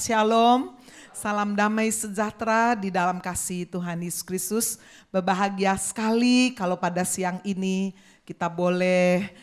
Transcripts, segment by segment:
Shabbat Shalom, salam damai sejahtera di dalam kasih Tuhan Yesus Kristus. Berbahagia sekali kalau pada siang ini kita boleh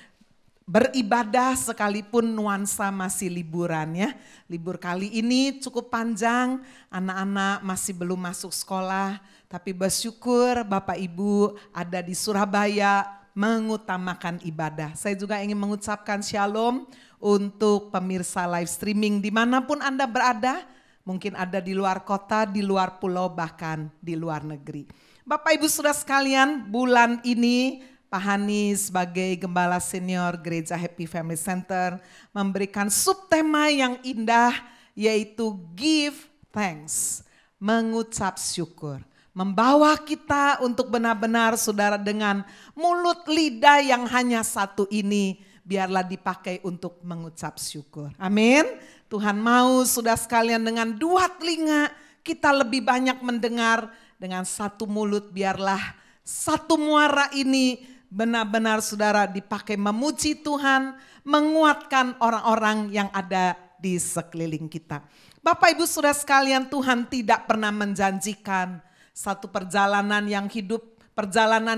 beribadah sekalipun nuansa masih liburan ya. Libur kali ini cukup panjang, anak-anak masih belum masuk sekolah. Tapi bersyukur Bapak Ibu ada di Surabaya mengutamakan ibadah. Saya juga ingin mengucapkan shalom untuk pemirsa live streaming dimanapun Anda berada. Mungkin ada di luar kota, di luar pulau, bahkan di luar negeri. Bapak Ibu Saudara sekalian, bulan ini Pak Hani sebagai Gembala Senior Gereja Happy Family Center memberikan subtema yang indah, yaitu Give Thanks, mengucap syukur. Membawa kita untuk benar-benar saudara dengan mulut lidah yang hanya satu ini, biarlah dipakai untuk mengucap syukur. Amin. Tuhan mau saudara sekalian dengan dua telinga kita lebih banyak mendengar, dengan satu mulut biarlah satu muara ini benar-benar saudara dipakai memuji Tuhan, menguatkan orang-orang yang ada di sekeliling kita. Bapak Ibu Saudara sekalian, Tuhan tidak pernah menjanjikan satu perjalanan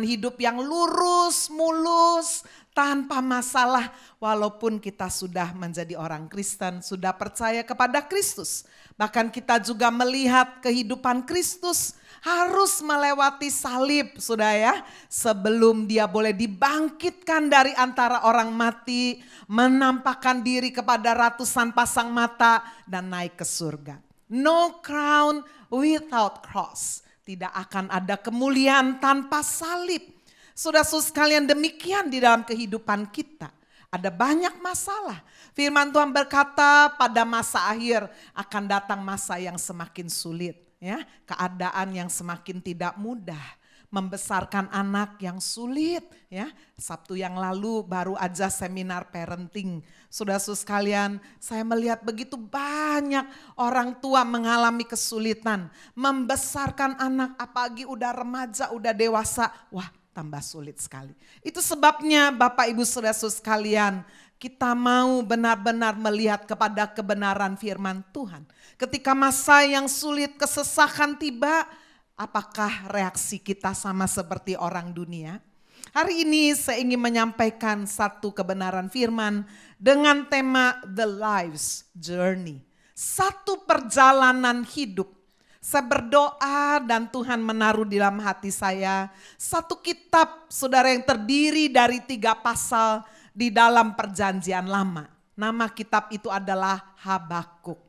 hidup yang lurus, mulus, tanpa masalah. Walaupun kita sudah menjadi orang Kristen, sudah percaya kepada Kristus. Bahkan kita juga melihat kehidupan Kristus harus melewati salib, saudara ya. Sebelum dia boleh dibangkitkan dari antara orang mati, menampakkan diri kepada ratusan pasang mata dan naik ke surga. No crown without cross. Tidak akan ada kemuliaan tanpa salib. Saudara-saudara sekalian, demikian di dalam kehidupan kita. Ada banyak masalah. Firman Tuhan berkata pada masa akhir akan datang masa yang semakin sulit. Ya, keadaan yang semakin tidak mudah, membesarkan anak yang sulit. Ya, Sabtu yang lalu baru aja seminar parenting. Saudara-saudara sekalian, saya melihat begitu banyak orang tua mengalami kesulitan membesarkan anak, apalagi udah remaja, udah dewasa. Wah, tambah sulit sekali. Itu sebabnya Bapak Ibu Saudara-saudara sekalian, kita mau benar-benar melihat kepada kebenaran firman Tuhan. Ketika masa yang sulit, kesesakan tiba, apakah reaksi kita sama seperti orang dunia? Hari ini saya ingin menyampaikan satu kebenaran firman dengan tema The Life's Journey. Satu perjalanan hidup. Saya berdoa dan Tuhan menaruh di dalam hati saya satu kitab saudara yang terdiri dari 3 pasal di dalam perjanjian lama. Nama kitab itu adalah Habakuk.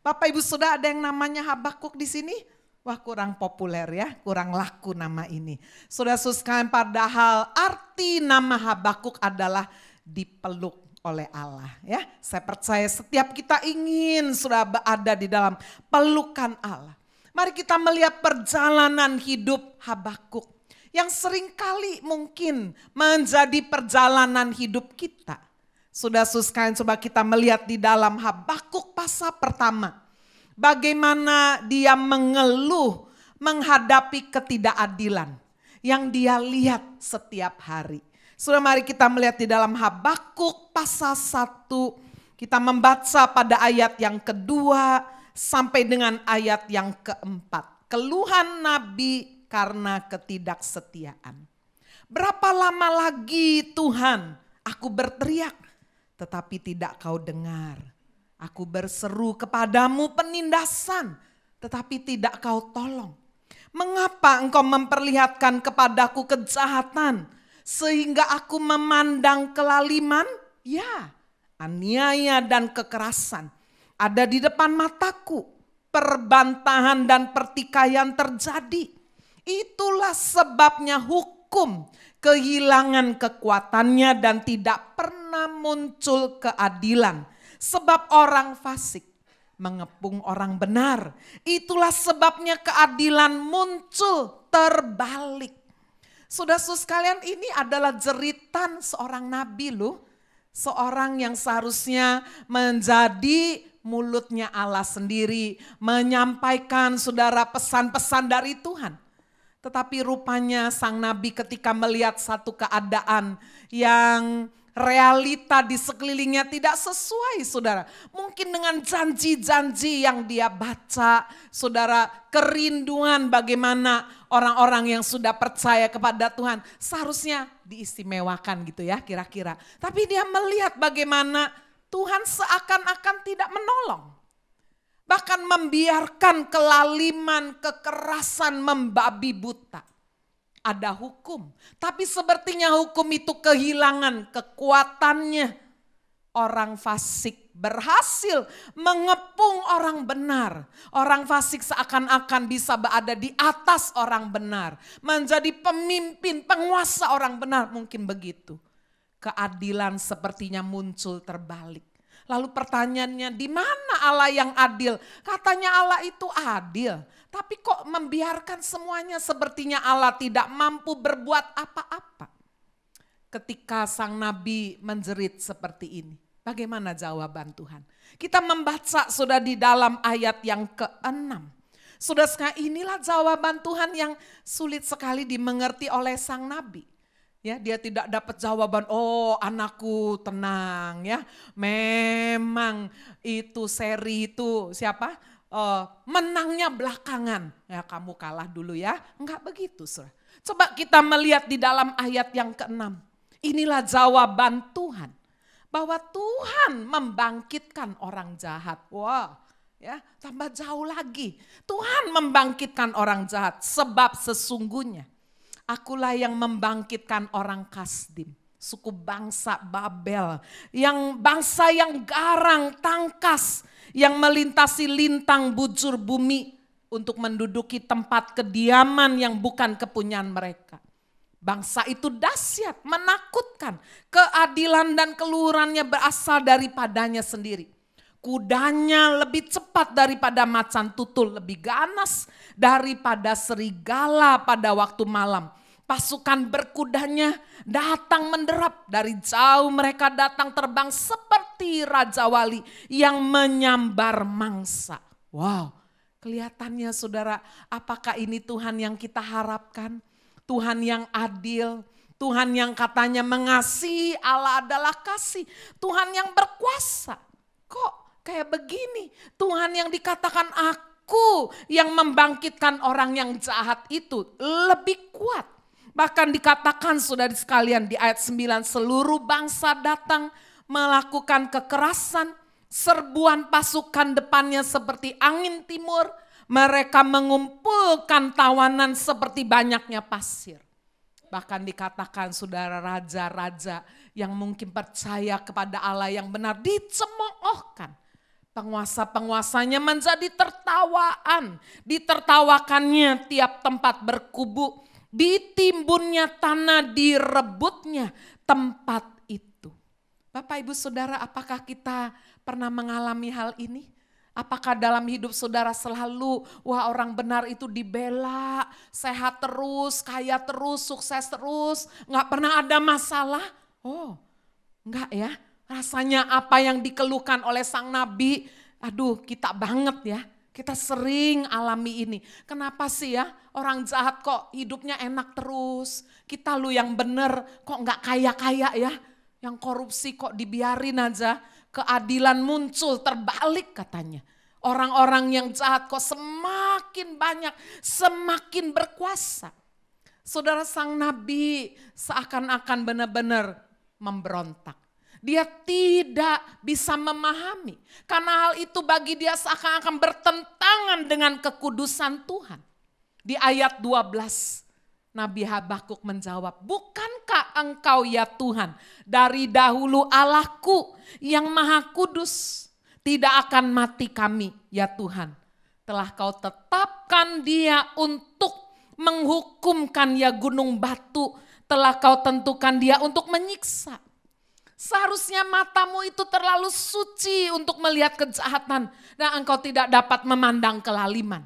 Bapak Ibu Saudara, ada yang namanya Habakuk di sini? Wah, kurang populer ya, kurang laku nama ini. Saudara-saudara sekalian, padahal arti nama Habakuk adalah dipeluk oleh Allah ya. Saya percaya setiap kita ingin sudah berada di dalam pelukan Allah. Mari kita melihat perjalanan hidup Habakuk yang seringkali mungkin menjadi perjalanan hidup kita. Sudah sekalian, coba kita melihat di dalam Habakuk pasal pertama. Bagaimana dia mengeluh menghadapi ketidakadilan yang dia lihat setiap hari. Sudah, mari kita melihat di dalam Habakuk pasal 1. Kita membaca pada ayat yang kedua sampai dengan ayat yang keempat. Keluhan Nabi karena ketidaksetiaan. Berapa lama lagi Tuhan aku berteriak, tetapi tidak kau dengar. Aku berseru kepadamu penindasan, tetapi tidak kau tolong. Mengapa engkau memperlihatkan kepadaku kejahatan, sehingga aku memandang kelaliman? Ya, aniaya dan kekerasan ada di depan mataku. Perbantahan dan pertikaian terjadi. Itulah sebabnya hukum kehilangan kekuatannya dan tidak pernah muncul keadilan. Sebab orang fasik mengepung orang benar. Itulah sebabnya keadilan muncul terbalik. Saudara-saudara sekalian, ini adalah jeritan seorang nabi loh. Seorang yang seharusnya menjadi mulutnya Allah sendiri. Menyampaikan saudara pesan-pesan dari Tuhan. Tetapi rupanya sang nabi ketika melihat satu keadaan yang realita di sekelilingnya tidak sesuai, saudara. Mungkin dengan janji-janji yang dia baca, saudara, kerinduan bagaimana orang-orang yang sudah percaya kepada Tuhan seharusnya diistimewakan gitu ya kira-kira. Tapi dia melihat bagaimana Tuhan seakan-akan tidak menolong. Bahkan membiarkan kelaliman, kekerasan membabi buta. Ada hukum, tapi sepertinya hukum itu kehilangan kekuatannya. Orang fasik berhasil mengepung orang benar. Orang fasik seakan-akan bisa berada di atas orang benar. Menjadi pemimpin, penguasa orang benar, mungkin begitu. Keadilan sepertinya muncul terbalik. Lalu pertanyaannya, di mana Allah yang adil? Katanya Allah itu adil, tapi kok membiarkan semuanya sepertinya Allah tidak mampu berbuat apa-apa. Ketika sang nabi menjerit seperti ini, bagaimana jawaban Tuhan? Kita membaca sudah di dalam ayat yang ke-6. Sudah inilah jawaban Tuhan yang sulit sekali dimengerti oleh sang nabi. Ya, dia tidak dapat jawaban, oh anakku tenang ya. Memang itu seri itu siapa? Menangnya belakangan. Ya kamu kalah dulu ya. Enggak begitu, saudara. Coba kita melihat di dalam ayat yang ke-6. Inilah jawaban Tuhan. Bahwa Tuhan membangkitkan orang jahat. Wah, ya tambah jauh lagi. Tuhan membangkitkan orang jahat sebab sesungguhnya akulah yang membangkitkan orang Kasdim, suku bangsa Babel, yang bangsa yang garang, tangkas, yang melintasi lintang bujur bumi untuk menduduki tempat kediaman yang bukan kepunyaan mereka. Bangsa itu dahsyat, menakutkan, keadilan dan keluhurannya berasal daripadanya sendiri. Kudanya lebih cepat daripada macan tutul, lebih ganas daripada serigala pada waktu malam. Pasukan berkudanya datang menderap, dari jauh mereka datang terbang seperti Raja Wali yang menyambar mangsa. Wow, kelihatannya saudara, apakah ini Tuhan yang kita harapkan? Tuhan yang adil, Tuhan yang katanya mengasihi, Allah adalah kasih. Tuhan yang berkuasa, kok kayak begini? Tuhan yang dikatakan aku yang membangkitkan orang yang jahat itu lebih kuat. Bahkan dikatakan saudara sekalian di ayat 9, seluruh bangsa datang melakukan kekerasan, serbuan pasukan depannya seperti angin timur, mereka mengumpulkan tawanan seperti banyaknya pasir. Bahkan dikatakan saudara raja-raja yang mungkin percaya kepada Allah yang benar dicemoohkan. Penguasa-penguasanya menjadi tertawaan, ditertawakannya tiap tempat berkubu. Ditimbunnya tanah, direbutnya tempat itu. Bapak ibu saudara, apakah kita pernah mengalami hal ini? Apakah dalam hidup saudara selalu, wah orang benar itu dibela, sehat terus, kaya terus, sukses terus, gak pernah ada masalah? Oh enggak ya, rasanya apa yang dikeluhkan oleh sang nabi, aduh kita banget ya. Kita sering alami ini. Kenapa sih ya orang jahat kok hidupnya enak terus. Kita lu yang bener kok gak kaya-kaya ya. Yang korupsi kok dibiarin aja. Keadilan muncul terbalik katanya. Orang-orang yang jahat kok semakin banyak, semakin berkuasa. Saudara sang nabi seakan-akan benar-benar memberontak. Dia tidak bisa memahami. Karena hal itu bagi dia seakan-akan bertentangan dengan kekudusan Tuhan. Di ayat 12 Nabi Habakuk menjawab, bukankah engkau ya Tuhan dari dahulu Allahku yang maha kudus. Tidak akan mati kami ya Tuhan. Telah kau tetapkan dia untuk menghukumkan ya gunung batu. Telah kau tentukan dia untuk menyiksa. Seharusnya matamu itu terlalu suci untuk melihat kejahatan dan engkau tidak dapat memandang kelaliman.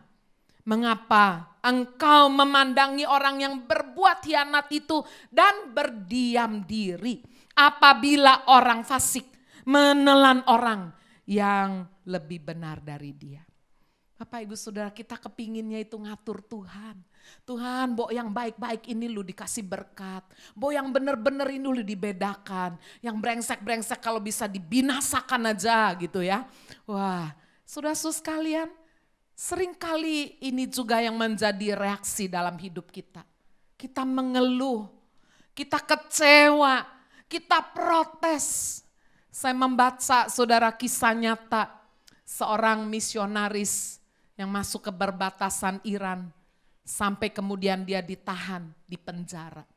Mengapa engkau memandangi orang yang berbuat khianat itu dan berdiam diri apabila orang fasik menelan orang yang lebih benar dari dia? Bapak ibu saudara, kita kepinginnya itu ngatur Tuhan. Tuhan, bo yang baik-baik ini lu dikasih berkat. Bo yang bener-bener ini lu dibedakan. Yang brengsek-brengsek kalau bisa dibinasakan aja gitu ya. Wah, saudara-saudara sekalian, seringkali ini juga yang menjadi reaksi dalam hidup kita. Kita mengeluh, kita kecewa, kita protes. Saya membaca saudara kisah nyata seorang misionaris yang masuk ke perbatasan Iran. Sampai kemudian dia ditahan di penjara.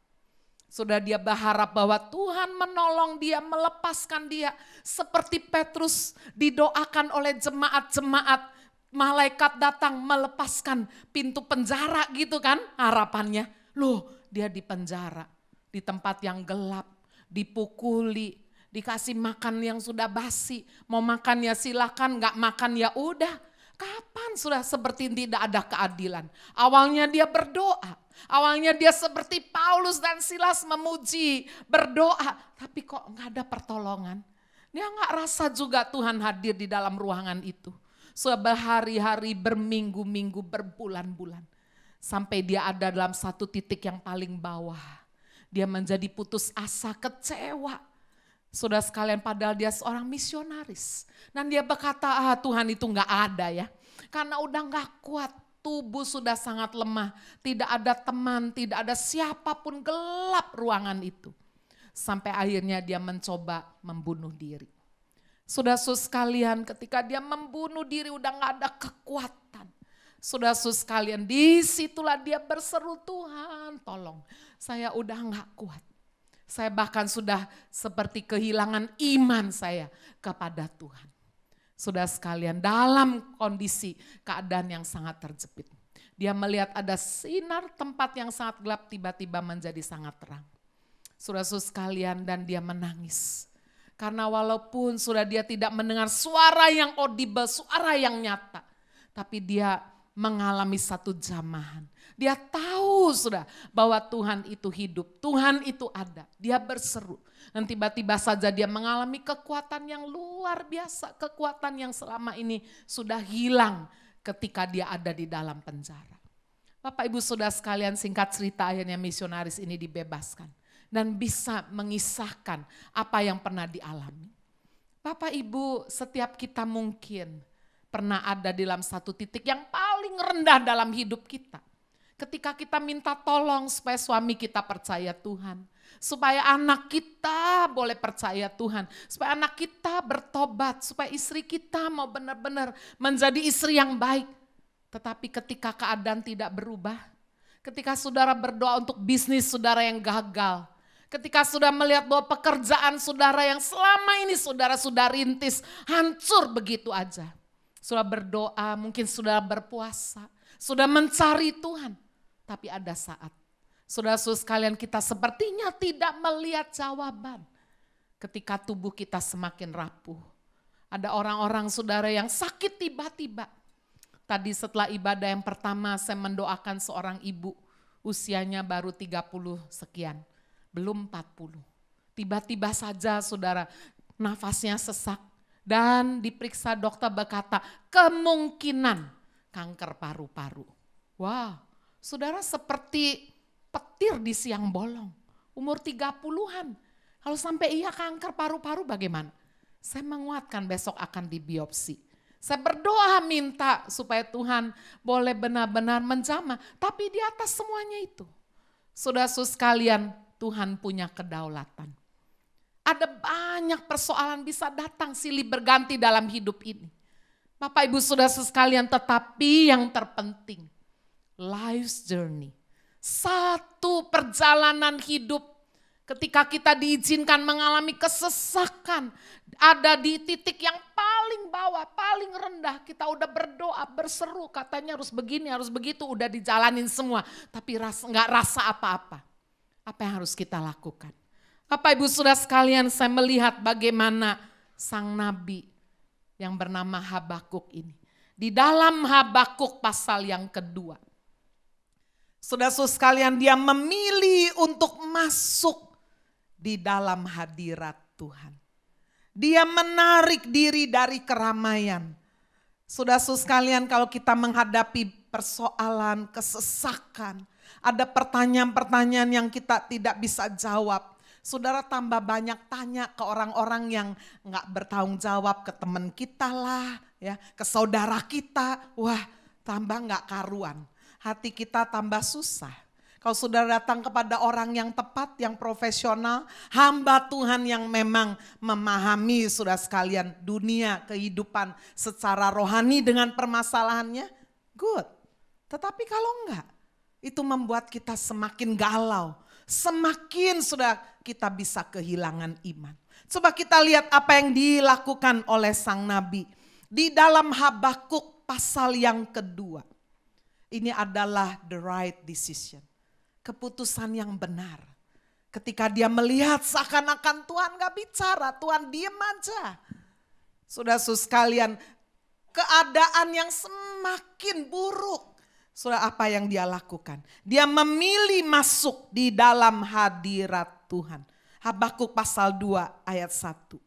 Sudah dia berharap bahwa Tuhan menolong dia, melepaskan dia. Seperti Petrus didoakan oleh jemaat-jemaat. Malaikat datang melepaskan pintu penjara gitu kan harapannya. Loh, dia di penjara, di tempat yang gelap, dipukuli, dikasih makan yang sudah basi. Mau makan ya silakan, gak makan ya udah. Kapan sudah seperti tidak ada keadilan? Awalnya dia berdoa, awalnya dia seperti Paulus dan Silas memuji, berdoa. Tapi kok gak ada pertolongan? Dia gak rasa juga Tuhan hadir di dalam ruangan itu. Sudah berhari-hari, berminggu-minggu, berbulan-bulan. Sampai dia ada dalam satu titik yang paling bawah. Dia menjadi putus asa, kecewa. Saudara sekalian, padahal dia seorang misionaris. Dan dia berkata, Tuhan itu gak ada ya. Karena udah gak kuat, tubuh sudah sangat lemah. Tidak ada teman, tidak ada siapapun, gelap ruangan itu. Sampai akhirnya dia mencoba membunuh diri. Saudara-saudara sekalian, ketika dia membunuh diri udah gak ada kekuatan. Saudara-saudara sekalian, disitulah dia berseru, Tuhan tolong, saya udah gak kuat. Saya bahkan sudah seperti kehilangan iman saya kepada Tuhan. Saudara sekalian, dalam kondisi keadaan yang sangat terjepit. Dia melihat ada sinar tempat yang sangat gelap tiba-tiba menjadi sangat terang. Saudara-saudara sekalian, dan dia menangis. Karena walaupun sudah dia tidak mendengar suara yang audible, suara yang nyata. Tapi dia mengalami satu jamahan. Dia tahu sudah bahwa Tuhan itu hidup, Tuhan itu ada. Dia berseru dan tiba-tiba saja dia mengalami kekuatan yang luar biasa. Kekuatan yang selama ini sudah hilang ketika dia ada di dalam penjara. Bapak Ibu Saudara sekalian, singkat cerita akhirnya misionaris ini dibebaskan. Dan bisa mengisahkan apa yang pernah dialami. Bapak Ibu, setiap kita mungkin pernah ada di dalam satu titik yang paling rendah dalam hidup kita. Ketika kita minta tolong supaya suami kita percaya Tuhan. Supaya anak kita boleh percaya Tuhan. Supaya anak kita bertobat. Supaya istri kita mau benar-benar menjadi istri yang baik. Tetapi ketika keadaan tidak berubah. Ketika saudara berdoa untuk bisnis saudara yang gagal. Ketika sudah melihat bahwa pekerjaan saudara yang selama ini saudara sudah rintis. Hancur begitu aja. Sudah berdoa, mungkin sudah berpuasa. Sudah mencari Tuhan. Tapi ada saat, saudara-saudara sekalian, kita sepertinya tidak melihat jawaban. Ketika tubuh kita semakin rapuh. Ada orang-orang saudara yang sakit tiba-tiba. Tadi setelah ibadah yang pertama saya mendoakan seorang ibu. Usianya baru 30 sekian, belum 40. Tiba-tiba saja saudara nafasnya sesak. Dan diperiksa dokter berkata kemungkinan kanker paru-paru. Wow. Saudara seperti petir di siang bolong, umur 30-an. Kalau sampai iya kanker paru-paru bagaimana? Saya menguatkan besok akan dibiopsi. Saya berdoa minta supaya Tuhan boleh benar-benar menjamah. Tapi di atas semuanya itu, saudara-saudara sekalian, Tuhan punya kedaulatan. Ada banyak persoalan bisa datang silih berganti dalam hidup ini. Bapak Ibu Saudara sekalian, tetapi yang terpenting, life's journey. Satu perjalanan hidup ketika kita diizinkan mengalami kesesakan. Ada di titik yang paling bawah, paling rendah. Kita udah berdoa, berseru katanya harus begini, harus begitu. Udah dijalanin semua tapi nggak rasa apa-apa. Apa yang harus kita lakukan? Bapak Ibu Saudara sekalian, saya melihat bagaimana sang nabi yang bernama Habakuk ini. Di dalam Habakuk pasal yang kedua. Saudara-saudara sekalian, dia memilih untuk masuk di dalam hadirat Tuhan. Dia menarik diri dari keramaian. Saudara-saudara sekalian, kalau kita menghadapi persoalan, kesesakan. Ada pertanyaan-pertanyaan yang kita tidak bisa jawab. Saudara tambah banyak tanya ke orang-orang yang nggak bertanggung jawab, ke teman kita lah, ya, ke saudara kita. Wah, tambah nggak karuan. Hati kita tambah susah. Kalau saudara datang kepada orang yang tepat, yang profesional, hamba Tuhan yang memang memahami saudara sekalian dunia, kehidupan secara rohani dengan permasalahannya, good. Tetapi kalau enggak, itu membuat kita semakin galau. Semakin sudah kita bisa kehilangan iman. Coba kita lihat apa yang dilakukan oleh sang nabi. Di dalam Habakuk pasal yang kedua. Ini adalah the right decision. Keputusan yang benar. Ketika dia melihat seakan-akan Tuhan gak bicara, Tuhan diem aja. Saudara-saudara sekalian, keadaan yang semakin buruk. Saudara, apa yang dia lakukan? Dia memilih masuk di dalam hadirat Tuhan. Habakuk pasal 2 ayat 1.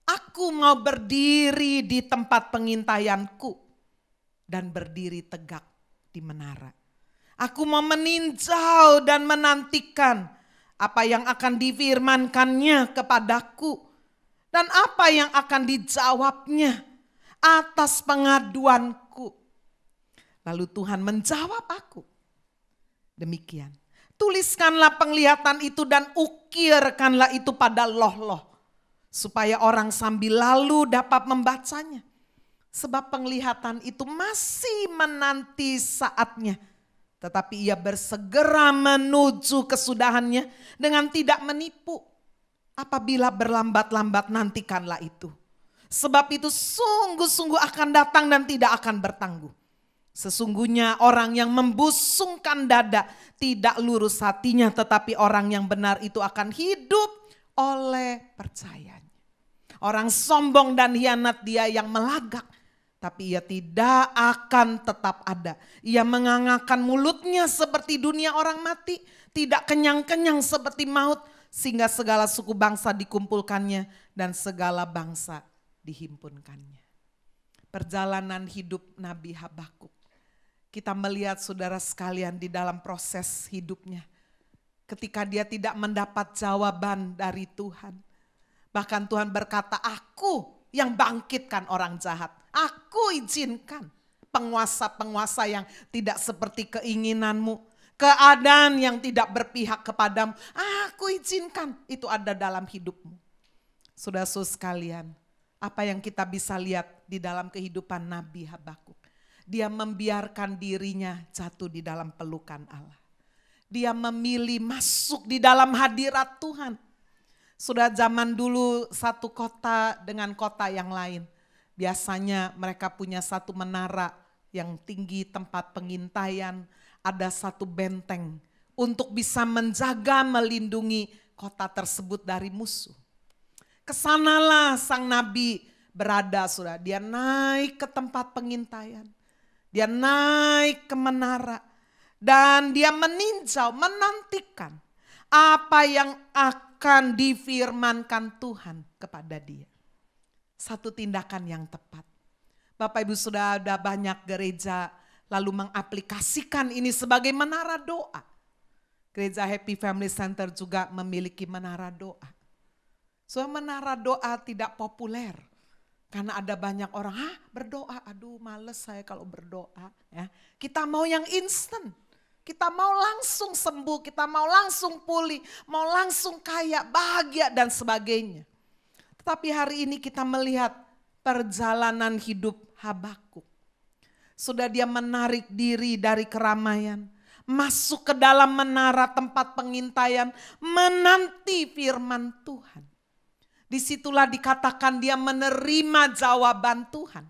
Aku mau berdiri di tempat pengintaianku dan berdiri tegak di menara. Aku mau meninjau dan menantikan apa yang akan difirmankannya kepadaku dan apa yang akan dijawabnya atas pengaduanku. Lalu Tuhan menjawab aku, demikian. Tuliskanlah penglihatan itu dan ukirkanlah itu pada loh-loh, supaya orang sambil lalu dapat membacanya. Sebab penglihatan itu masih menanti saatnya. Tetapi ia bersegera menuju kesudahannya dengan tidak menipu. Apabila berlambat-lambat nantikanlah itu. Sebab itu sungguh-sungguh akan datang dan tidak akan bertangguh. Sesungguhnya orang yang membusungkan dada tidak lurus hatinya, tetapi orang yang benar itu akan hidup oleh percayanya. Orang sombong dan hianat dia yang melagak, tapi ia tidak akan tetap ada. Ia mengangangkan mulutnya seperti dunia orang mati, tidak kenyang-kenyang seperti maut, sehingga segala suku bangsa dikumpulkannya dan segala bangsa dihimpunkannya. Perjalanan hidup Nabi Habakuk. Kita melihat saudara sekalian di dalam proses hidupnya. Ketika dia tidak mendapat jawaban dari Tuhan. Bahkan Tuhan berkata, aku yang bangkitkan orang jahat. Aku izinkan penguasa-penguasa yang tidak seperti keinginanmu. Keadaan yang tidak berpihak kepadamu. Aku izinkan itu ada dalam hidupmu. Saudara-saudara sekalian, apa yang kita bisa lihat di dalam kehidupan Nabi Habakuk. Dia membiarkan dirinya jatuh di dalam pelukan Allah. Dia memilih masuk di dalam hadirat Tuhan. Sudah zaman dulu satu kota dengan kota yang lain. Biasanya mereka punya satu menara yang tinggi tempat pengintaian. Ada satu benteng untuk bisa menjaga, melindungi kota tersebut dari musuh. Kesanalah sang nabi berada, saudara. Dia naik ke tempat pengintaian. Dia naik ke menara dan dia meninjau, menantikan apa yang akan difirmankan Tuhan kepada dia. Satu tindakan yang tepat. Bapak Ibu sudah ada banyak gereja lalu mengaplikasikan ini sebagai menara doa. Gereja Happy Family Center juga memiliki menara doa. So menara doa tidak populer. Karena ada banyak orang, berdoa, aduh males saya kalau berdoa. Ya. Kita mau yang instan, kita mau langsung sembuh, kita mau langsung pulih, mau langsung kaya, bahagia dan sebagainya. Tetapi hari ini kita melihat perjalanan hidup Habakuk. Sudah dia menarik diri dari keramaian, masuk ke dalam menara tempat pengintaian, menanti firman Tuhan. Disitulah dikatakan dia menerima jawaban Tuhan.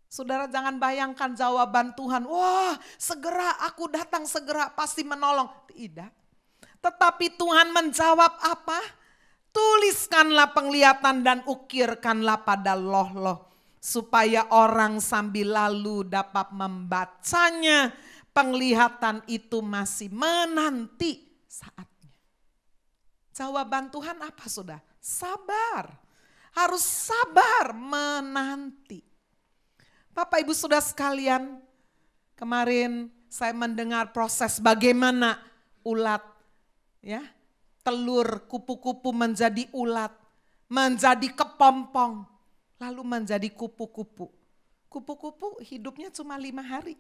Saudara jangan bayangkan jawaban Tuhan, wah segera aku datang segera pasti menolong. Tidak. Tetapi Tuhan menjawab apa? Tuliskanlah penglihatan dan ukirkanlah pada loh-loh. Supaya orang sambil lalu dapat membacanya. Penglihatan itu masih menanti saatnya. Jawaban Tuhan apa saudara? Sabar, harus sabar menanti. Bapak Ibu Saudara sekalian, Kemarin saya mendengar proses bagaimana ulat, ya, telur kupu-kupu menjadi ulat, menjadi kepompong, lalu menjadi kupu-kupu. Kupu-kupu hidupnya cuma 5 hari.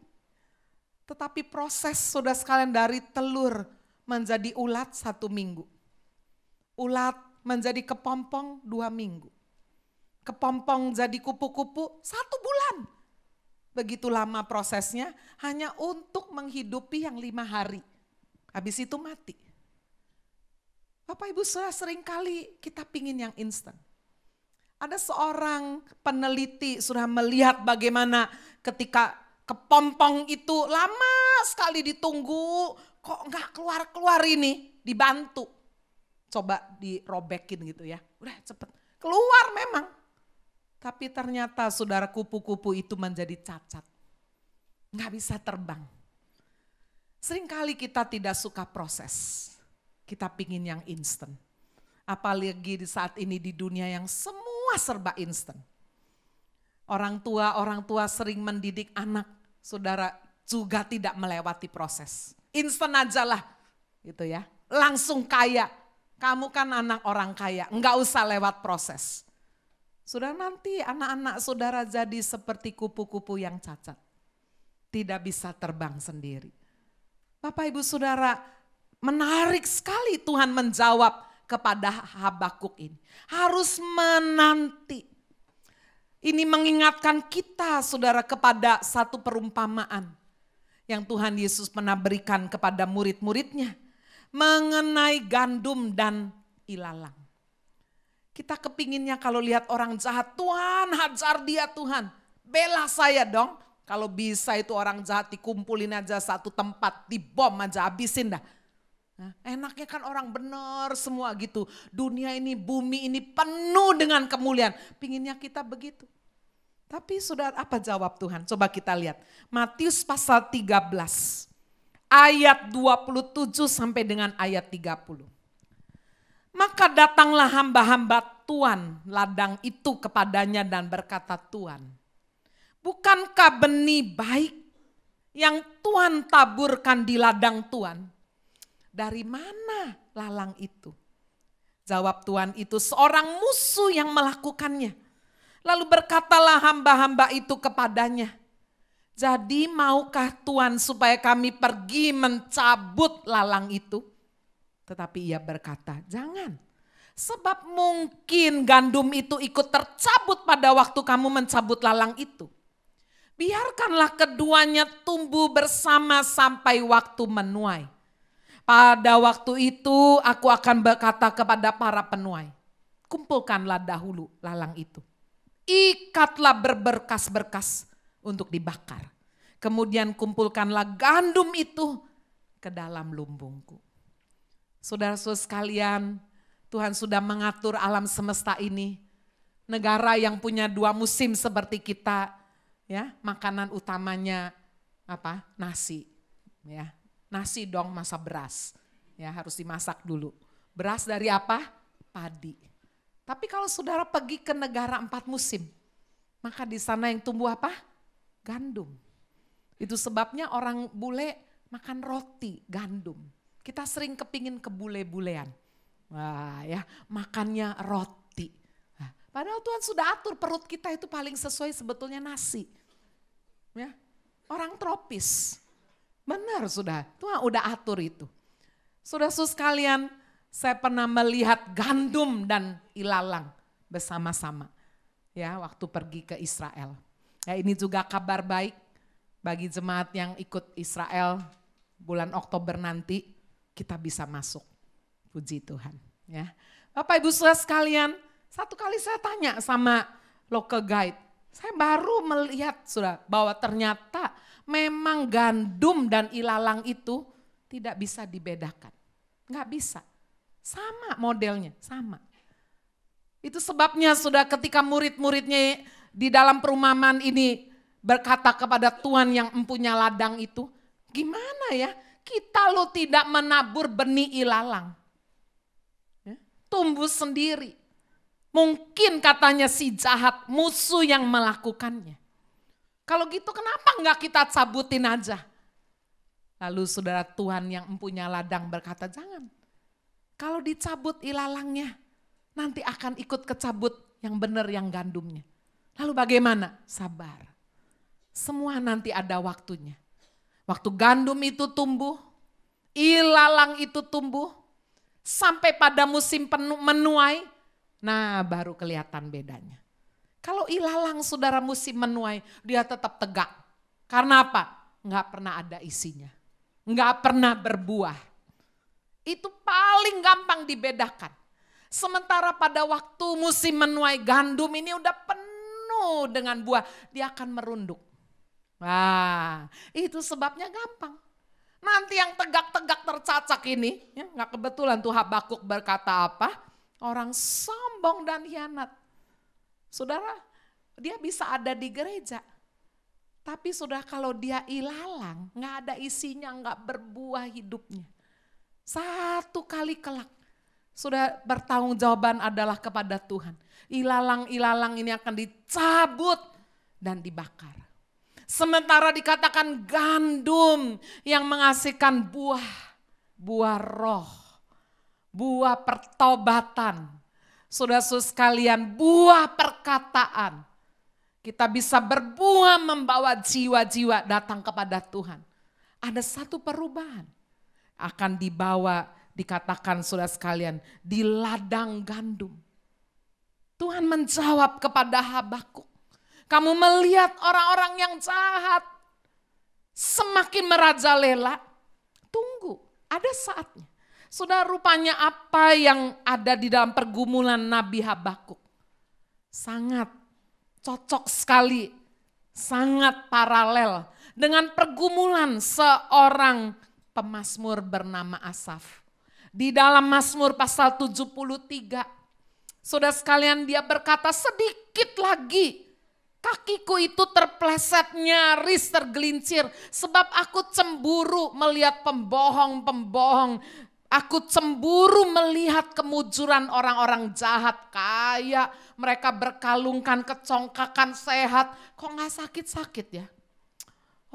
Tetapi proses saudara sekalian dari telur menjadi ulat 1 minggu. Ulat menjadi kepompong 2 minggu. Kepompong jadi kupu-kupu 1 bulan. Begitu lama prosesnya hanya untuk menghidupi yang 5 hari. Habis itu mati. Bapak Ibu Saudara, seringkali kita pingin yang instan. Ada seorang peneliti sudah melihat bagaimana ketika kepompong itu lama sekali ditunggu, kok enggak keluar-keluar ini, dibantu. Coba dirobekin gitu ya, udah cepet. Keluar memang. Tapi ternyata saudara kupu-kupu itu menjadi cacat. Enggak bisa terbang. Seringkali kita tidak suka proses. Kita pingin yang instan. Apalagi di saat ini di dunia yang semua serba instan. Orang tua sering mendidik anak, saudara juga tidak melewati proses. Instan aja lah gitu ya. Langsung kaya. Kamu kan anak orang kaya, enggak usah lewat proses. Sudah nanti anak-anak saudara jadi seperti kupu-kupu yang cacat. Tidak bisa terbang sendiri. Bapak Ibu Saudara, menarik sekali Tuhan menjawab kepada Habakuk ini. Harus menanti. Ini mengingatkan kita saudara kepada satu perumpamaan yang Tuhan Yesus pernah berikan kepada murid-muridnya. Mengenai gandum dan ilalang. Kita kepinginnya kalau lihat orang jahat, Tuhan hajar dia Tuhan. Bela saya dong. Kalau bisa itu orang jahat dikumpulin aja satu tempat, dibom aja, habisin dah. Nah, enaknya kan orang benar semua gitu. Dunia ini, bumi ini penuh dengan kemuliaan. Pinginnya kita begitu. Tapi sudah apa jawab Tuhan? Coba kita lihat. Matius pasal 13. Ayat 27 sampai dengan ayat 30. Maka datanglah hamba-hamba Tuan ladang itu kepadanya dan berkata, Tuan, bukankah benih baik yang Tuan taburkan di ladang Tuan? Dari mana lalang itu? Jawab Tuan, itu seorang musuh yang melakukannya. Lalu berkatalah hamba-hamba itu kepadanya, jadi maukah Tuan supaya kami pergi mencabut lalang itu? Tetapi ia berkata, jangan. Sebab mungkin gandum itu ikut tercabut pada waktu kamu mencabut lalang itu. Biarkanlah keduanya tumbuh bersama sampai waktu menuai. Pada waktu itu aku akan berkata kepada para penuai, kumpulkanlah dahulu lalang itu. Ikatlah berberkas-berkas untuk dibakar. Kemudian kumpulkanlah gandum itu ke dalam lumbungku. Saudara-saudara sekalian, Tuhan sudah mengatur alam semesta ini. Negara yang punya 2 musim seperti kita, ya, makanan utamanya apa? Nasi, ya. Nasi dong, masa beras. Ya, harus dimasak dulu. Beras dari apa? Padi. Tapi kalau saudara pergi ke negara 4 musim, maka di sana yang tumbuh apa? Gandum. Itu sebabnya orang bule makan roti gandum. Kita sering kepingin kebule-bulean. Wah ya, makannya roti. Nah, padahal Tuhan sudah atur perut kita itu paling sesuai sebetulnya nasi. Ya, orang tropis. Benar sudah, Tuhan udah atur itu. Saudara-saudara sekalian, saya pernah melihat gandum dan ilalang bersama-sama. Ya, waktu pergi ke Israel. Ya, ini juga kabar baik bagi jemaat yang ikut Israel bulan Oktober nanti. Kita bisa masuk, puji Tuhan. Ya, Bapak Ibu Saudara sekalian, satu kali saya tanya sama local guide, saya baru melihat sudah bahwa ternyata memang gandum dan ilalang itu tidak bisa dibedakan, nggak bisa, sama modelnya, sama. Itu sebabnya sudah ketika murid-muridnya di dalam perumahan ini berkata kepada Tuhan yang empunya ladang itu, gimana ya? Kita lo tidak menabur benih ilalang. Ya, tumbuh sendiri. Mungkin katanya si jahat musuh yang melakukannya. Kalau gitu kenapa enggak kita cabutin aja? Lalu saudara, Tuhan yang empunya ladang berkata, jangan. Kalau dicabut ilalangnya, nanti akan ikut kecabut yang benar yang gandumnya. Lalu bagaimana? Sabar. Semua nanti ada waktunya. Waktu gandum itu tumbuh, ilalang itu tumbuh, sampai pada musim menuai, nah baru kelihatan bedanya. Kalau ilalang saudara musim menuai, dia tetap tegak. Karena apa? Nggak pernah ada isinya. Nggak pernah berbuah. Itu paling gampang dibedakan. Sementara pada waktu musim menuai gandum ini udah penuh dengan buah, dia akan merunduk. Wah, itu sebabnya gampang. Nanti yang tegak-tegak tercacak ini, ya, gak kebetulan tuh Habakuk berkata apa? Orang sombong dan hianat. Saudara, dia bisa ada di gereja. Tapi saudara, kalau dia ilalang, gak ada isinya, gak berbuah hidupnya. Satu kali kelak, sudah bertanggung jawaban adalah kepada Tuhan. Ilalang-ilalang ini akan dicabut dan dibakar. Sementara dikatakan gandum yang menghasilkan buah roh, buah pertobatan. Saudara-saudara sekalian, buah perkataan. Kita bisa berbuah membawa jiwa-jiwa datang kepada Tuhan. Ada satu perubahan. Akan dibawa, dikatakan saudara sekalian, di ladang gandum. Tuhan menjawab kepada Habakuk. Kamu melihat orang-orang yang jahat semakin merajalela, tunggu, ada saatnya. Sudah rupanya apa yang ada di dalam pergumulan Nabi Habakuk sangat cocok sekali, sangat paralel dengan pergumulan seorang pemazmur bernama Asaf. Di dalam Mazmur pasal 73, saudara sekalian, dia berkata, sedikit lagi kakiku itu terpleset, nyaris tergelincir, sebab aku cemburu melihat pembohong-pembohong. Aku cemburu melihat kemujuran orang-orang jahat, kaya, mereka berkalungkan, kecongkakan, sehat. Kok gak sakit-sakit ya?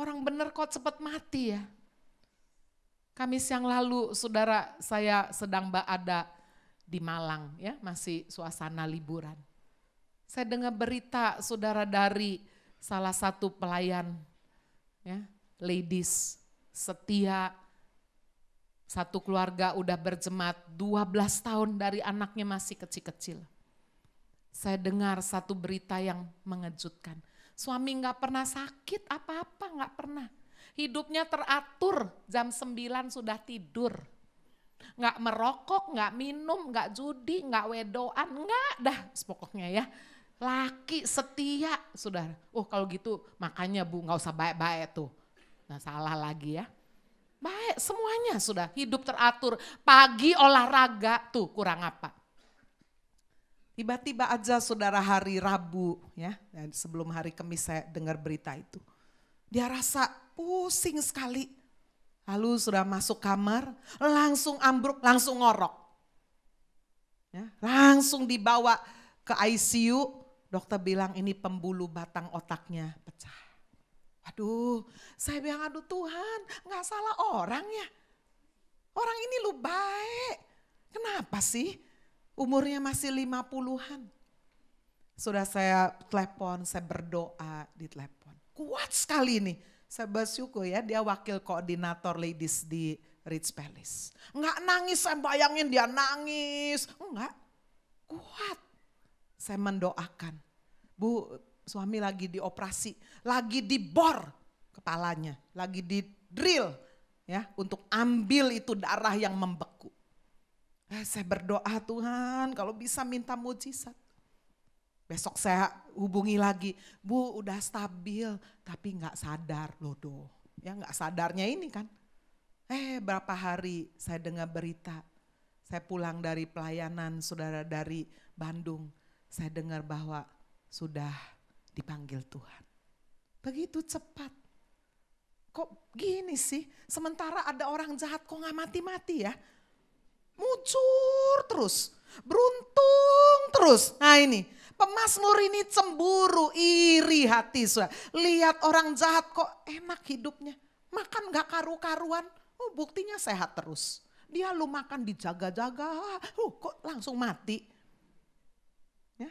Orang bener kok cepat mati ya? Kamis yang lalu saudara, saya sedang ada di Malang ya, masih suasana liburan. Saya dengar berita saudara dari salah satu pelayan ya, ladies setia, satu keluarga udah berjemaat 12 tahun dari anaknya masih kecil-kecil. Saya dengar satu berita yang mengejutkan. Suami gak pernah sakit apa-apa, gak pernah. Hidupnya teratur, jam 9 sudah tidur. Gak merokok, gak minum, gak judi, gak wedoan, gak dah pokoknya ya. Laki setia, saudara. Oh kalau gitu makanya Bu gak usah baik-baik tuh. Nah salah lagi ya. Baik semuanya sudah, hidup teratur. Pagi olahraga tuh kurang apa. Tiba-tiba aja saudara hari Rabu ya, dan sebelum hari Kamis saya dengar berita itu. Dia rasa pusing sekali. Lalu sudah masuk kamar, langsung ambruk, langsung ngorok. Ya, langsung dibawa ke ICU. Dokter bilang ini pembuluh batang otaknya pecah. Aduh, saya bilang aduh Tuhan, gak salah orang ya. Orang ini lu baik. Kenapa sih? Umurnya masih 50-an. Sudah saya telepon, saya berdoa di telepon. Kuat sekali nih. Saya bersyukur ya, dia wakil koordinator ladies di Ritz Palace. Enggak nangis, saya bayangin dia nangis. Enggak, kuat. Saya mendoakan, Bu, suami lagi dioperasi, lagi dibor kepalanya, lagi di drill ya untuk ambil itu darah yang membeku. Saya berdoa Tuhan kalau bisa minta mujizat. Besok saya hubungi lagi, Bu udah stabil tapi gak sadar loh doh. Ya gak sadarnya ini kan. Berapa hari saya dengar berita, saya pulang dari pelayanan saudara dari Bandung. Saya dengar bahwa sudah dipanggil Tuhan. Begitu cepat. Kok gini sih? Sementara ada orang jahat kok gak mati-mati ya? Muncul terus, beruntung terus. Nah ini, Pemazmur ini cemburu, iri hati. Saudara. Lihat orang jahat kok enak hidupnya. Makan gak karu-karuan, buktinya sehat terus. Dia lu makan dijaga-jaga, kok langsung mati. Ya.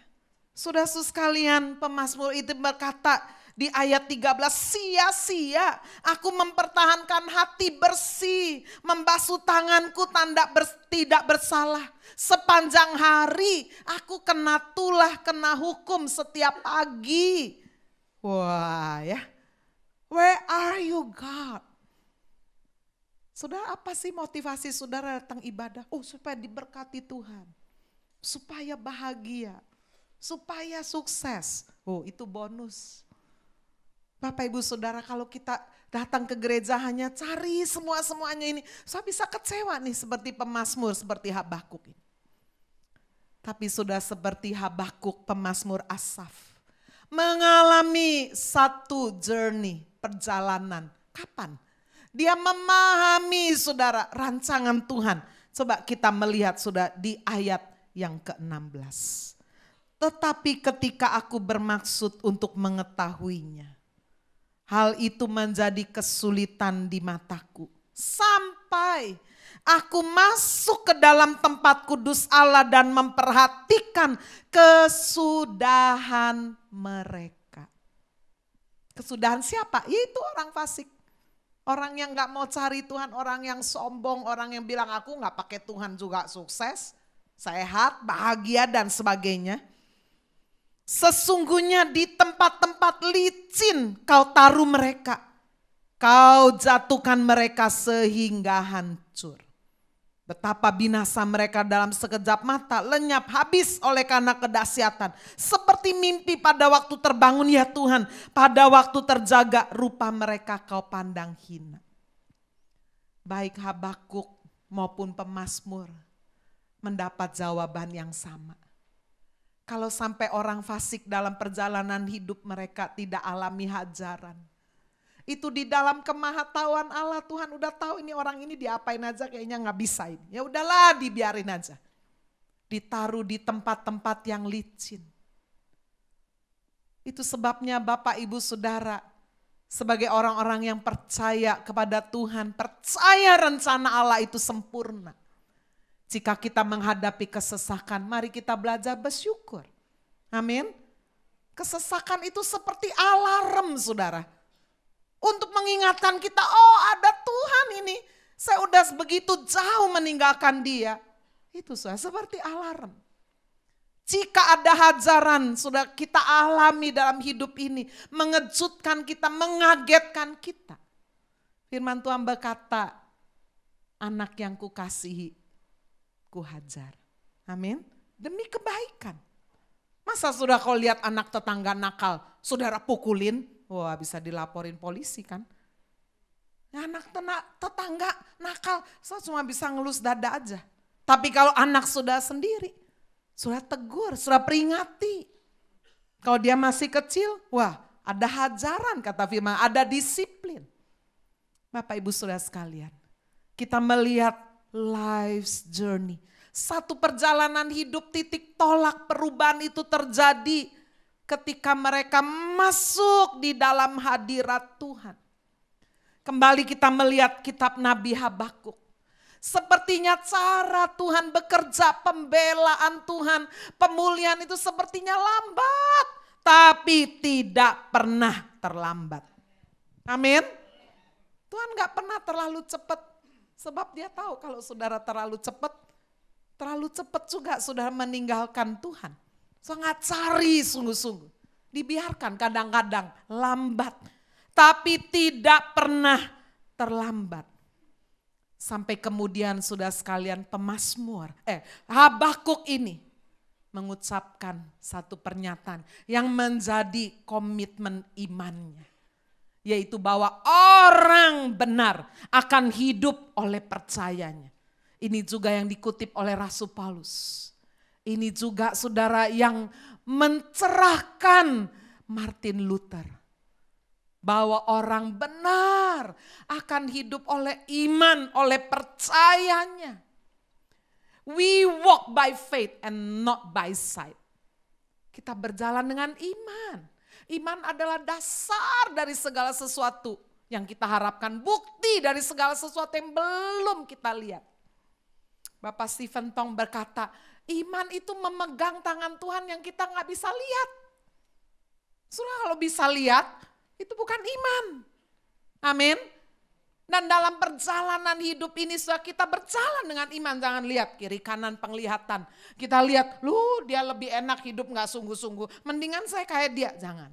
Saudara-saudara sekalian, pemazmur itu berkata di ayat 13, sia-sia aku mempertahankan hati bersih, membasuh tanganku tidak bersalah. Sepanjang hari aku kena tulah, kena hukum setiap pagi. Wah ya, where are you God? Saudara, apa sih motivasi saudara datang ibadah? Supaya diberkati Tuhan, supaya bahagia, supaya sukses. Itu bonus. Bapak Ibu Saudara, kalau kita datang ke gereja hanya cari semuanya ini, saya bisa kecewa nih seperti pemazmur, seperti Habakuk ini. Tapi sudah seperti Habakuk, pemazmur Asaf, mengalami satu journey, perjalanan. Kapan? Dia memahami saudara rancangan Tuhan. Coba kita melihat sudah di ayat yang ke-16. Tetapi ketika aku bermaksud untuk mengetahuinya, hal itu menjadi kesulitan di mataku. Sampai aku masuk ke dalam tempat kudus Allah dan memperhatikan kesudahan mereka. Kesudahan siapa? Yaitu orang fasik. Orang yang gak mau cari Tuhan, orang yang sombong, orang yang bilang aku gak pakai Tuhan juga sukses, sehat, bahagia dan sebagainya. Sesungguhnya di tempat-tempat licin kau taruh mereka. Kau jatuhkan mereka sehingga hancur. Betapa binasa mereka dalam sekejap mata, lenyap habis oleh karena kedahsyatan. Seperti mimpi pada waktu terbangun ya Tuhan, pada waktu terjaga rupa mereka kau pandang hina. Baik Habakuk maupun pemazmur mendapat jawaban yang sama. Kalau sampai orang fasik dalam perjalanan hidup mereka tidak alami hajaran. Itu di dalam kemahatauan Allah, Tuhan udah tahu ini orang ini diapain aja kayaknya gak bisa ini. Ya udahlah dibiarin aja. Ditaruh di tempat-tempat yang licin. Itu sebabnya Bapak Ibu Saudara, sebagai orang-orang yang percaya kepada Tuhan, percaya rencana Allah itu sempurna. Jika kita menghadapi kesesakan, mari kita belajar bersyukur. Amin. Kesesakan itu seperti alarm saudara. Untuk mengingatkan kita, ada Tuhan ini. Saya udah begitu jauh meninggalkan dia. Itu saudara, seperti alarm. Jika ada hajaran sudah kita alami dalam hidup ini. Mengejutkan kita, mengagetkan kita. Firman Tuhan berkata, anak yang kukasihi, kuhajar. Amin. Demi kebaikan. Masa sudah kau lihat anak tetangga nakal, saudara pukulin? Wah bisa dilaporin polisi kan. Anak tetangga nakal, saya cuma bisa ngelus dada aja. Tapi kalau anak sudah sendiri, sudah tegur, sudah peringati. Kalau dia masih kecil, wah ada hajaran kata firman, ada disiplin. Bapak Ibu Saudara sekalian, kita melihat life's journey. Satu perjalanan hidup titik tolak perubahan itu terjadi ketika mereka masuk di dalam hadirat Tuhan. Kembali kita melihat kitab Nabi Habakuk. Sepertinya cara Tuhan bekerja, pembelaan Tuhan, pemulihan itu sepertinya lambat. Tapi tidak pernah terlambat. Amin. Tuhan gak pernah terlalu cepat. Sebab dia tahu kalau saudara terlalu cepat juga saudara meninggalkan Tuhan. Sangat cari sungguh-sungguh. Dibiarkan kadang-kadang lambat. Tapi tidak pernah terlambat. Sampai kemudian sudah sekalian pemazmur. Habakuk ini mengucapkan satu pernyataan yang menjadi komitmen imannya. Yaitu bahwa orang benar akan hidup oleh percayanya. Ini juga yang dikutip oleh Rasul Paulus. Ini juga saudara yang mencerahkan Martin Luther. Bahwa orang benar akan hidup oleh iman, oleh percayanya. We walk by faith and not by sight. Kita berjalan dengan iman. Iman adalah dasar dari segala sesuatu yang kita harapkan, bukti dari segala sesuatu yang belum kita lihat. Bapak Stephen Tong berkata, iman itu memegang tangan Tuhan yang kita nggak bisa lihat. Soalnya kalau bisa lihat, itu bukan iman. Amin. Dan dalam perjalanan hidup ini kita berjalan dengan iman. Jangan lihat kiri kanan penglihatan. Kita lihat, dia lebih enak hidup gak sungguh-sungguh. Mendingan saya kayak dia, jangan.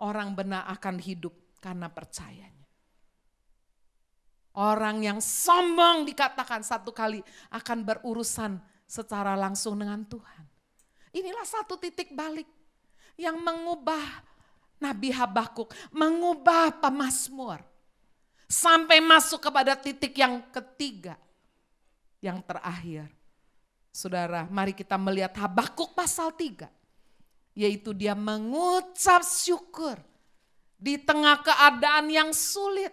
Orang benar akan hidup karena percayanya. Orang yang sombong dikatakan satu kali akan berurusan secara langsung dengan Tuhan. Inilah satu titik balik yang mengubah Nabi Habakuk, mengubah pemazmur. Sampai masuk kepada titik yang ketiga, yang terakhir. Saudara, mari kita melihat Habakuk pasal 3. Yaitu dia mengucap syukur di tengah keadaan yang sulit.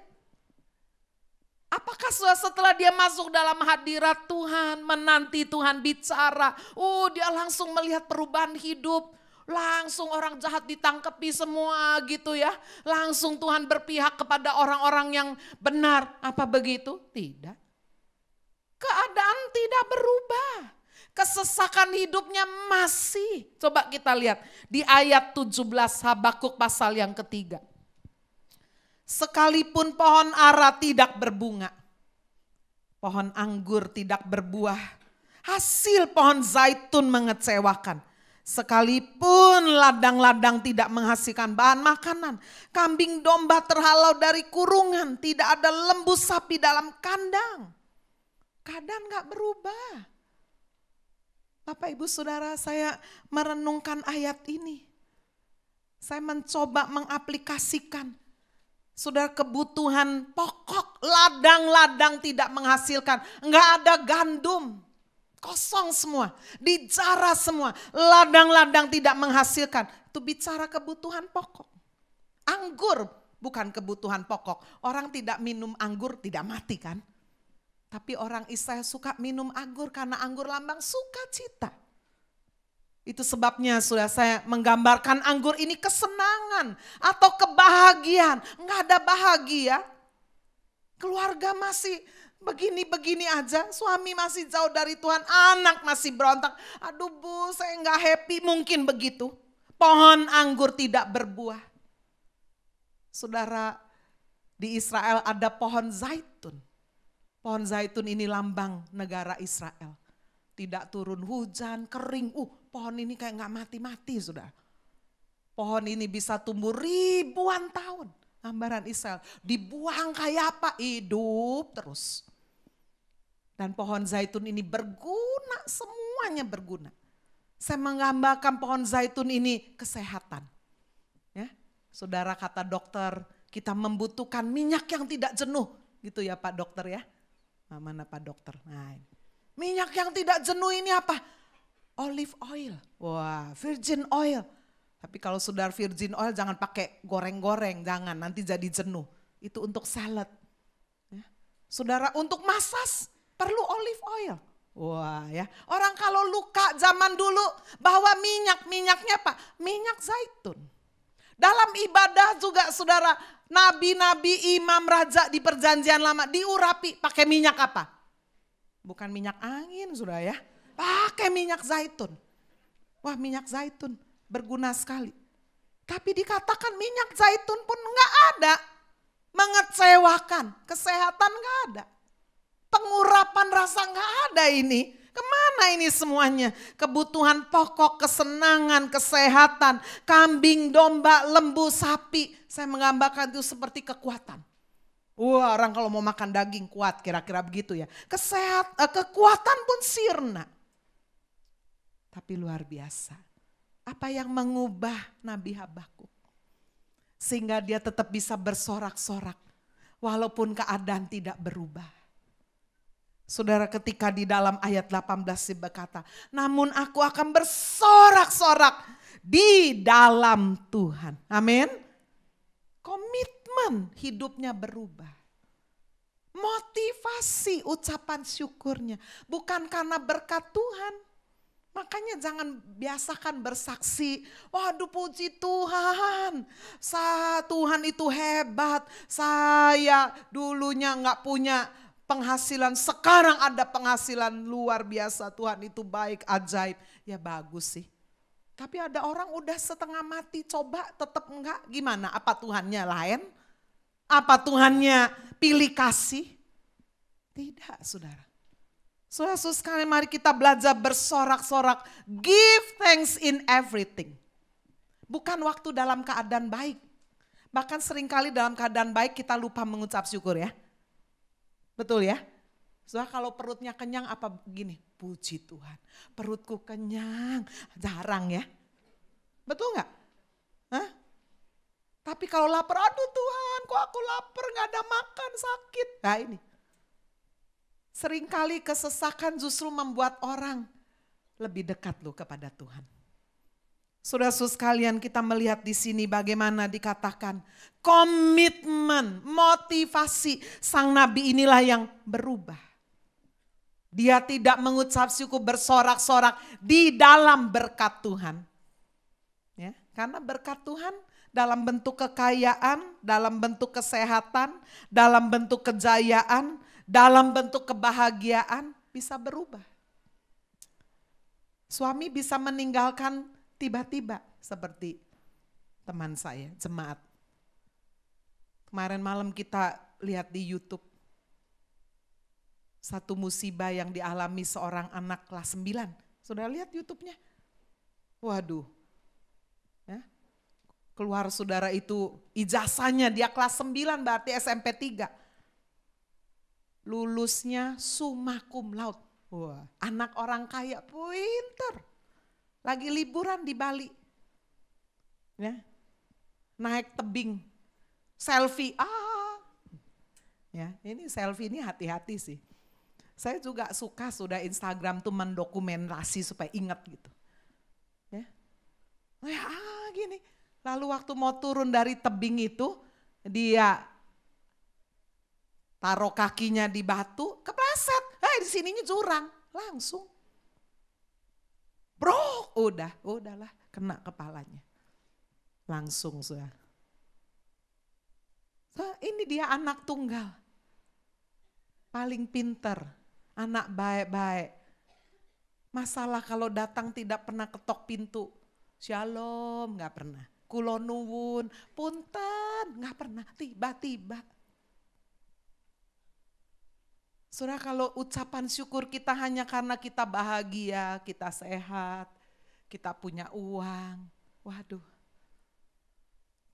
Apakah setelah dia masuk dalam hadirat Tuhan, menanti Tuhan bicara, dia langsung melihat perubahan hidup. Langsung orang jahat ditangkepi semua gitu ya. Langsung Tuhan berpihak kepada orang-orang yang benar. Apa begitu? Tidak. Keadaan tidak berubah. Kesesakan hidupnya masih. Coba kita lihat di ayat 17 Habakuk pasal yang ketiga. Sekalipun pohon ara tidak berbunga, pohon anggur tidak berbuah, hasil pohon zaitun mengecewakan. Sekalipun ladang-ladang tidak menghasilkan bahan makanan, kambing domba terhalau dari kurungan, tidak ada lembu sapi dalam kandang. Keadaan gak berubah. Bapak Ibu Saudara, saya merenungkan ayat ini. Saya mencoba mengaplikasikan. Saudara, kebutuhan pokok, ladang-ladang tidak menghasilkan, gak ada gandum. Kosong semua, dijara semua, ladang-ladang tidak menghasilkan. Itu bicara kebutuhan pokok. Anggur bukan kebutuhan pokok. Orang tidak minum anggur tidak mati kan. Tapi orang Israel suka minum anggur karena anggur lambang sukacita. Itu sebabnya sudah saya menggambarkan anggur ini kesenangan atau kebahagiaan. Enggak ada bahagia. Keluarga masih begini-begini aja, suami masih jauh dari Tuhan, anak masih berontak. Aduh Bu, saya enggak happy, mungkin begitu. Pohon anggur tidak berbuah. Saudara, di Israel ada pohon zaitun. Pohon zaitun ini lambang negara Israel. Tidak turun hujan, kering. Pohon ini kayak enggak mati-mati, saudara. Pohon ini bisa tumbuh ribuan tahun. Gambaran Israel, dibuang kayak apa? Hidup terus. Dan pohon zaitun ini berguna, semuanya berguna. Saya menggambarkan pohon zaitun ini kesehatan. Ya, saudara, kata dokter, kita membutuhkan minyak yang tidak jenuh. Gitu ya Pak Dokter ya. Mana Pak Dokter? Nah, minyak yang tidak jenuh ini apa? Olive oil. Wah, virgin oil. Tapi kalau saudara virgin oil jangan pakai goreng-goreng, jangan, nanti jadi jenuh. Itu untuk salad. Ya. Saudara, untuk massage perlu olive oil. Wah ya, orang kalau luka zaman dulu bawa minyaknya apa? Minyak zaitun. Dalam ibadah juga saudara, nabi-nabi, imam, raja di perjanjian lama diurapi pakai minyak apa? Bukan minyak angin saudara ya, pakai minyak zaitun. Wah, minyak zaitun berguna sekali. Tapi dikatakan minyak zaitun pun enggak ada. Mengecewakan, kesehatan enggak ada. Pengurapan rasa enggak ada ini. Kemana ini semuanya? Kebutuhan pokok, kesenangan, kesehatan, kambing, domba, lembu, sapi. Saya menggambarkan itu seperti kekuatan. Wah, orang kalau mau makan daging kuat, kira-kira begitu ya. Kekuatan pun sirna. Tapi luar biasa. Apa yang mengubah Nabi Habakuk? Sehingga dia tetap bisa bersorak-sorak. Walaupun keadaan tidak berubah. Saudara, ketika di dalam ayat 18 berkata, namun aku akan bersorak-sorak di dalam Tuhan. Amin. Komitmen hidupnya berubah. Motivasi ucapan syukurnya bukan karena berkat Tuhan. Makanya jangan biasakan bersaksi, waduh puji Tuhan, Tuhan itu hebat, saya dulunya nggak punya penghasilan, sekarang ada penghasilan luar biasa, Tuhan itu baik, ajaib. Ya bagus sih. Tapi ada orang udah setengah mati, coba tetap enggak, gimana? Apa Tuhannya lain? Apa Tuhannya pilih kasih? Tidak, saudara. Saudara-saudara sekalian, mari kita belajar bersorak-sorak. Give thanks in everything. Bukan waktu dalam keadaan baik. Bahkan seringkali dalam keadaan baik kita lupa mengucap syukur ya. Betul ya? Saudara, kalau perutnya kenyang apa begini? Puji Tuhan, perutku kenyang. Jarang ya. Betul gak? Hah? Tapi kalau lapar, aduh Tuhan kok aku lapar gak ada makan, sakit. Nah ini. Seringkali kesesakan justru membuat orang lebih dekat loh kepada Tuhan. Saudara-saudara sekalian, kita melihat di sini bagaimana dikatakan komitmen, motivasi sang nabi inilah yang berubah. Dia tidak mengucap syukur bersorak-sorak di dalam berkat Tuhan. Ya, karena berkat Tuhan dalam bentuk kekayaan, dalam bentuk kesehatan, dalam bentuk kejayaan, dalam bentuk kebahagiaan bisa berubah. Suami bisa meninggalkan tiba-tiba seperti teman saya, jemaat. Kemarin malam kita lihat di YouTube. Satu musibah yang dialami seorang anak kelas 9. Sudah lihat YouTube-nya? Waduh. Ya. Keluar saudara itu ijazahnya dia kelas 9 berarti SMP 3. Lulusnya summa cum laude. Wah, anak orang kaya, pinter. Lagi liburan di Bali. Ya. Naik tebing. Selfie. Ya, ini selfie ini hati-hati sih. Saya juga suka sudah Instagram tuh mendokumentasi supaya ingat gitu. Ya. Gini. Lalu waktu mau turun dari tebing itu, dia taruh kakinya di batu, kepleset. Di sininya jurang, langsung. Bro, udahlah kena kepalanya. Langsung sudah. Ini dia anak tunggal. Paling pinter, anak baik-baik. Masalah kalau datang tidak pernah ketok pintu. Shalom, gak pernah. Kulo nuwun, punten, gak pernah. Tiba-tiba. Saudara, kalau ucapan syukur kita hanya karena kita bahagia, kita sehat, kita punya uang, waduh,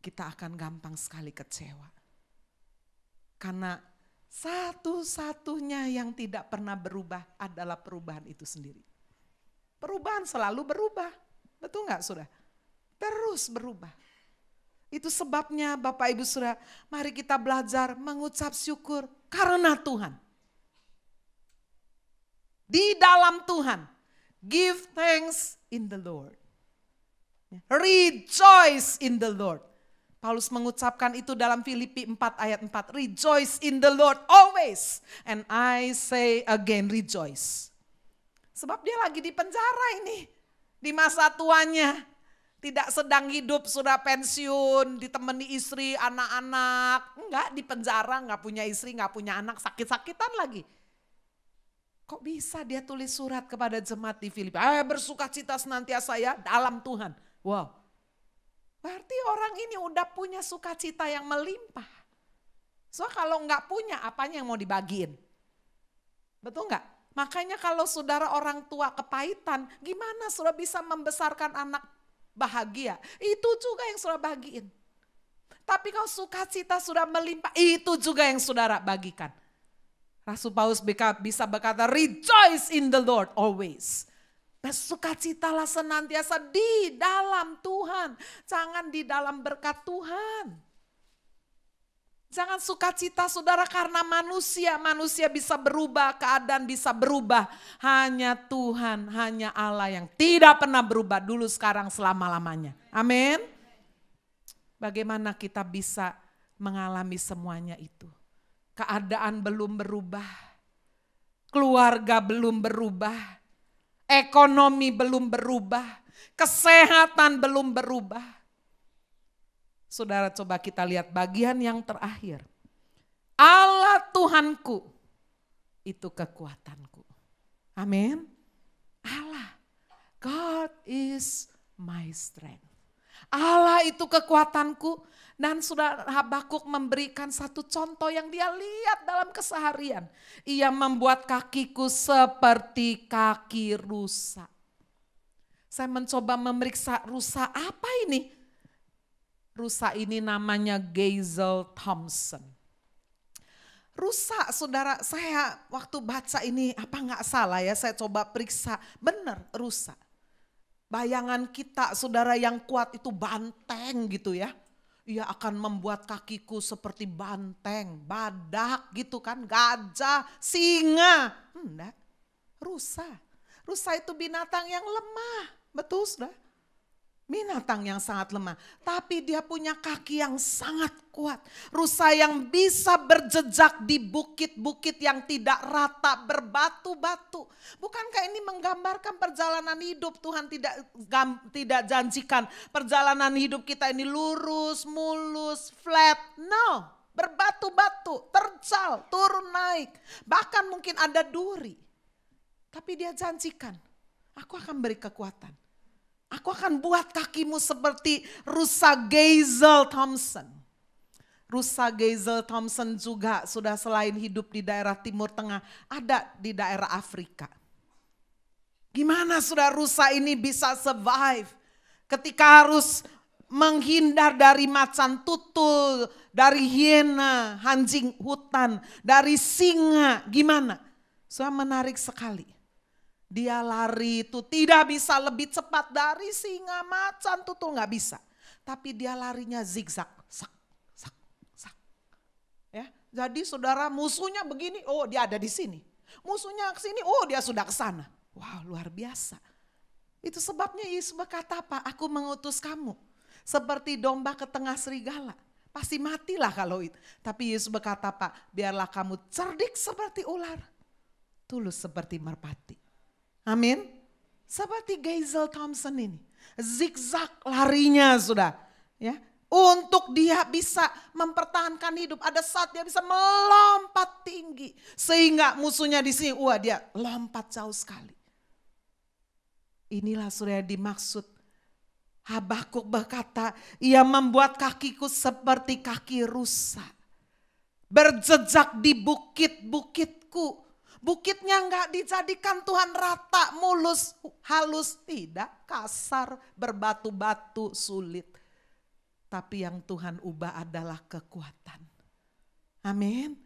kita akan gampang sekali kecewa. Karena satu-satunya yang tidak pernah berubah adalah perubahan itu sendiri. Perubahan selalu berubah, betul gak saudara? Terus berubah. Itu sebabnya Bapak Ibu Saudara, mari kita belajar mengucap syukur karena Tuhan. Di dalam Tuhan, give thanks in the Lord. Rejoice in the Lord. Paulus mengucapkan itu dalam Filipi 4 ayat 4. Rejoice in the Lord always. And I say again rejoice. Sebab dia lagi di penjara ini. Di masa tuanya. Tidak sedang hidup, sudah pensiun, ditemani istri, anak-anak. Enggak, di penjara, enggak punya istri, enggak punya anak, sakit-sakitan lagi. Kok bisa dia tulis surat kepada jemaat di Filipi? Bersukacita senantiasa ya dalam Tuhan. Wow. Berarti orang ini udah punya sukacita yang melimpah. So kalau enggak punya, apanya yang mau dibagiin? Betul enggak? Makanya kalau saudara orang tua kepahitan, gimana saudara bisa membesarkan anak bahagia? Itu juga yang saudara bagiin. Tapi kalau sukacita sudah melimpah, itu juga yang saudara bagikan. Rasul Paulus bisa berkata, rejoice in the Lord always. Bersukacitalah senantiasa di dalam Tuhan. Jangan di dalam berkat Tuhan. Jangan sukacita saudara karena manusia. Manusia bisa berubah, keadaan bisa berubah. Hanya Tuhan, hanya Allah yang tidak pernah berubah dulu, sekarang, selama-lamanya. Amin. Bagaimana kita bisa mengalami semuanya itu? Keadaan belum berubah, keluarga belum berubah, Ekonomi belum berubah, kesehatan belum berubah. Saudara, coba kita lihat bagian yang terakhir. Allah Tuhanku itu kekuatanku. Amin. Allah, God is my strength. Allah itu kekuatanku. Dan Saudara, Habakuk memberikan satu contoh yang dia lihat dalam keseharian. Ia membuat kakiku seperti kaki rusa. Saya mencoba memeriksa rusa apa ini. Rusa ini namanya Geisel Thompson. Rusa, Saudara, saya waktu baca ini apa nggak salah ya, saya coba periksa, benar rusa. Bayangan kita, Saudara, yang kuat itu banteng gitu ya. Ia akan membuat kakiku seperti banteng, badak gitu kan, gajah, singa. Enggak, rusa. Rusa itu binatang yang lemah, betul Saudara? Binatang yang sangat lemah, tapi dia punya kaki yang sangat kuat. Rusa yang bisa berjejak di bukit-bukit yang tidak rata, berbatu-batu. Bukankah ini menggambarkan perjalanan hidup? Tuhan tidak janjikan perjalanan hidup kita ini lurus, mulus, flat. No, berbatu-batu, terjal, turun naik. Bahkan mungkin ada duri. Tapi dia janjikan, aku akan beri kekuatan. Aku akan buat kakimu seperti rusa Geisel Thompson. Rusa Geisel Thompson juga sudah selain hidup di daerah Timur Tengah, ada di daerah Afrika. Gimana sudah rusa ini bisa survive ketika harus menghindar dari macan tutul, dari hiena, anjing hutan, dari singa, gimana? Sudah menarik sekali. Dia lari itu tidak bisa lebih cepat dari singa, macan, tutul, nggak bisa. Tapi dia larinya zigzag, sak, sak, sak. Ya, jadi Saudara, musuhnya begini, oh dia ada di sini. Musuhnya ke sini, oh dia sudah ke sana. Wow, luar biasa. Itu sebabnya Yesus berkata apa? Aku mengutus kamu seperti domba ke tengah serigala. Pasti matilah kalau itu. Tapi Yesus berkata apa? Biarlah kamu cerdik seperti ular, tulus seperti merpati. Amin. Seperti Geisel Thompson ini. Zigzag larinya sudah. Ya, untuk dia bisa mempertahankan hidup. Ada saat dia bisa melompat tinggi. Sehingga musuhnya di sini, wah dia lompat jauh sekali. Inilah Saudara dimaksud. Habakuk berkata, ia membuat kakiku seperti kaki rusa. Berjejak di bukit-bukitku. Bukitnya enggak dijadikan Tuhan rata, mulus, halus. Tidak, kasar, berbatu-batu, sulit. Tapi yang Tuhan ubah adalah kekuatan. Amin.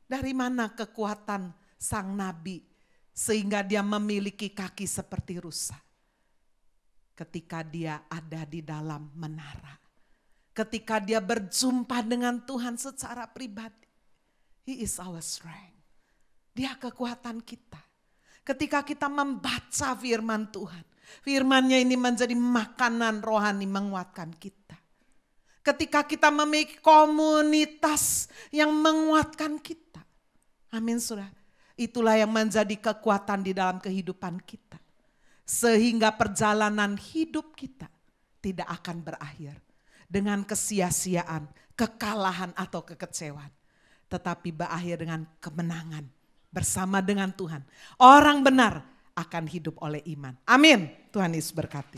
Dari mana kekuatan sang nabi sehingga dia memiliki kaki seperti rusa? Ketika dia ada di dalam menara. Ketika dia berjumpa dengan Tuhan secara pribadi. He is our strength. Dia kekuatan kita. Ketika kita membaca firman Tuhan. Firman-Nya ini menjadi makanan rohani menguatkan kita. Ketika kita memiliki komunitas yang menguatkan kita. Amin Saudara. Itulah yang menjadi kekuatan di dalam kehidupan kita. Sehingga perjalanan hidup kita tidak akan berakhir dengan kesia-siaan, kekalahan atau kekecewaan. Tetapi berakhir dengan kemenangan. Bersama dengan Tuhan. Orang benar akan hidup oleh iman. Amin. Tuhan Yesus berkati.